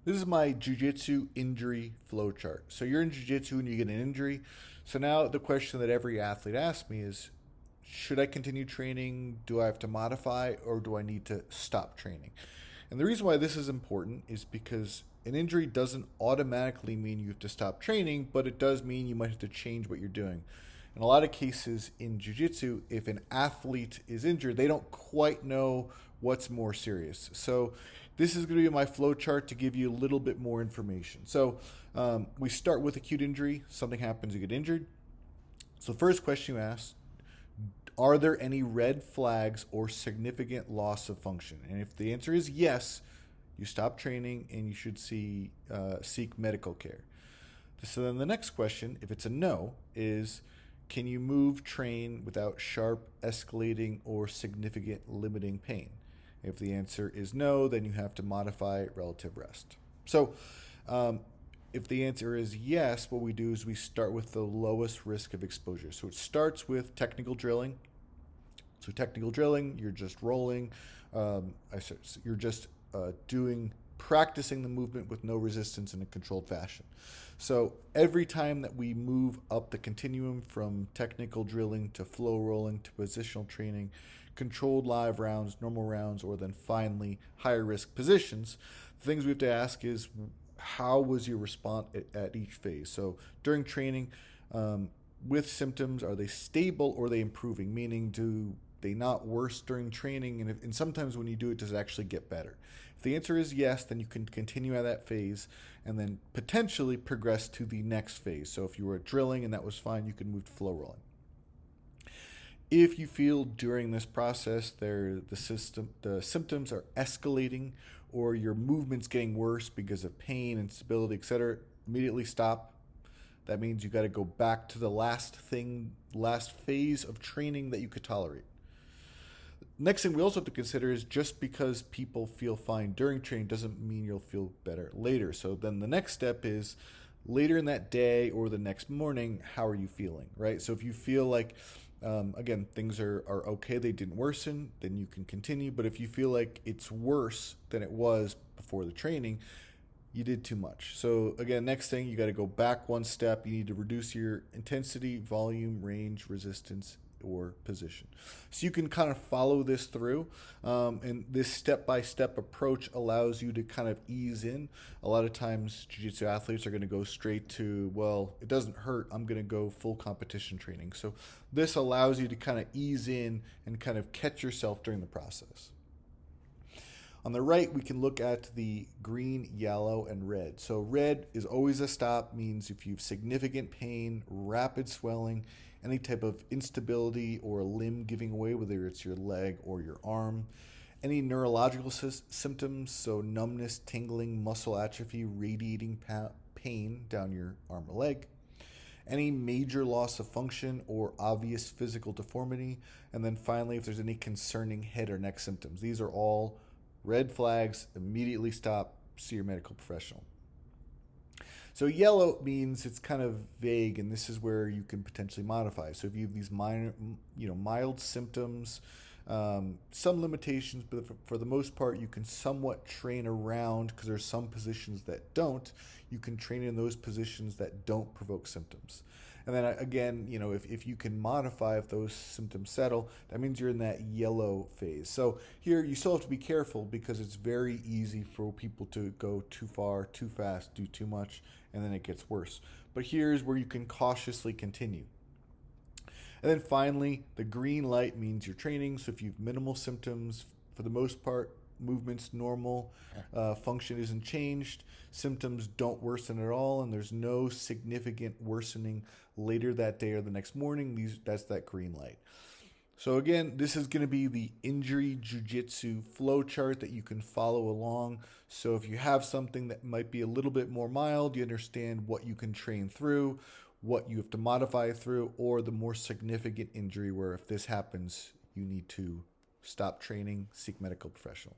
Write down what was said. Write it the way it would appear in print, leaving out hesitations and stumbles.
This is my Jiu Jitsu injury flow chart. So you're in Jiu Jitsu and you get an injury. So now the question that every athlete asks me is, should I continue training? Do I have to modify or do I need to stop training? And the reason why this is important is because an injury doesn't automatically mean you have to stop training, but it does mean you might have to change what you're doing. In a lot of cases in jiu-jitsu, if an athlete is injured, they don't quite know what's more serious. So this is going to be my flow chart to give you a little bit more information. So we start with acute injury. Something happens, you get injured. So the first question you ask, are there any red flags or significant loss of function? And if the answer is yes, you stop training and you should seek medical care. So then the next question, if it's a no, is can you move, train without sharp, escalating, or significant limiting pain? If the answer is no, then you have to modify relative rest. So if the answer is yes, what we do is we start with the lowest risk of exposure. So it starts with technical drilling. So technical drilling, you're just rolling. You're just practicing the movement with no resistance in a controlled fashion. So every time that we move up the continuum from technical drilling to flow rolling to positional training, controlled live rounds, normal rounds, or then finally higher risk positions, the things we have to ask is how was your response at each phase? So during training, with symptoms, are they stable or are they improving? Meaning, do they not worse during training? And sometimes when you do it, does it actually get better? If the answer is yes, then you can continue at that phase and then potentially progress to the next phase. So if you were drilling and that was fine, you can move to flow rolling. If you feel during this process the symptoms are escalating or your movement's getting worse because of pain, instability, etc., immediately stop. That means you got to go back to the last phase of training that you could tolerate. Next thing we also have to consider is just because people feel fine during training doesn't mean you'll feel better later. So then the next step is later in that day or the next morning, how are you feeling, right? So if you feel like, again, things are okay, they didn't worsen, then you can continue. But if you feel like it's worse than it was before the training, you did too much. So again, next thing, you got to go back one step. You need to reduce your intensity, volume, range, resistance, or position. So you can kind of follow this through, and this step-by-step approach allows you to kind of ease in. A lot of times jiu-jitsu athletes are going to go straight to, well, it doesn't hurt, I'm going to go full competition training. So this allows you to kind of ease in and kind of catch yourself during the process. On the right, we can look at the green, yellow, and red. So red is always a stop, means if you have significant pain, rapid swelling, any type of instability or a limb giving away, whether it's your leg or your arm, any neurological symptoms, so numbness, tingling, muscle atrophy, radiating pain down your arm or leg, any major loss of function or obvious physical deformity, and then finally, if there's any concerning head or neck symptoms. These are all red flags. Immediately stop, see your medical professional. So yellow means it's kind of vague, and this is where you can potentially modify. So if you have these mild symptoms, some limitations, but for the most part, you can somewhat train around, because there's some positions that don't. You can train in those positions that don't provoke symptoms. And then again, if you can modify, if those symptoms settle, that means you're in that yellow phase. So here you still have to be careful because it's very easy for people to go too far, too fast, do too much, and then it gets worse. But here's where you can cautiously continue. And then finally, the green light means you're training. So if you have minimal symptoms, for the most part, movement's normal, function isn't changed, symptoms don't worsen at all, and there's no significant worsening later that day or the next morning, that's that green light. So again, this is going to be the injury jiu-jitsu flow chart that you can follow along. So if you have something that might be a little bit more mild, you understand what you can train through, what you have to modify through, or the more significant injury where if this happens, you need to stop training, seek medical professional.